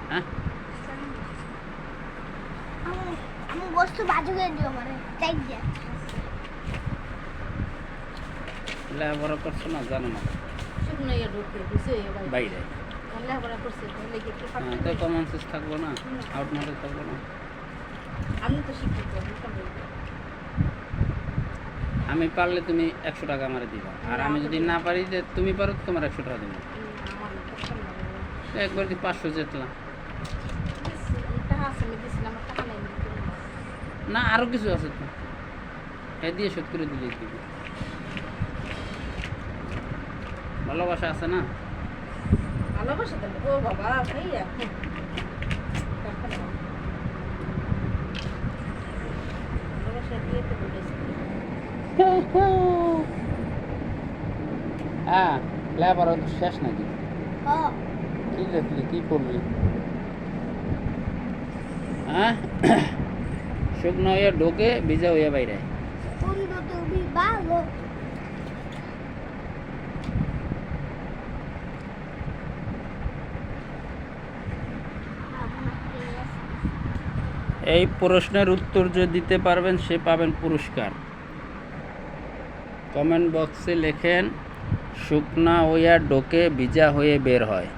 হ্যাঁ আমি বস্তু বাজু করে দিও মানে চাই দিয়া লেখাপড়া করছো না জানো না শুকনো ইয়া ঢুকে দিছে বাইরে লেখাপড়া করছে তাহলে কি একটু হ্যাঁ, তো কমন সেন্স থাকবো না আউট নলেজ থাকবো না আমি তো শিক্ষিত আমি কেন বলবো? আমি পারলে তুমি 100 টাকা আমারে দিবা আর আমি যদি না পারি যে তুমি পারো তোমার 100 টাকা দেবো আমার পছন্দ লাগে না। একবার দিয়ে 500 জেতলাম টাকা আছে আমি দিছিলাম আমার টাকা নাই না আরো কিছু আছে তো এ দিয়ে শোধ করে দিলে দিবি ভালোবাসা আছে না ভালোবাসা দেবে ও বাবা ভাইয়া ভালোবাসা দিয়ে তো বলেছি হ্যাঁ লেখাপড়া তো শেষ নাকি ও কি দেখলি কি করলি হ্যাঁ শুকনো হয়ে ঢোকে ভিজা হয়ে বাইরে বন্ধু তুমি ভালো এই প্রশ্নের উত্তর যে দিতে পারবেন সে পাবেন পুরস্কার কমেন্ট বক্সে লেখেন শুকনা হইয়া ঢোকে ভিজা হয়ে বের হয়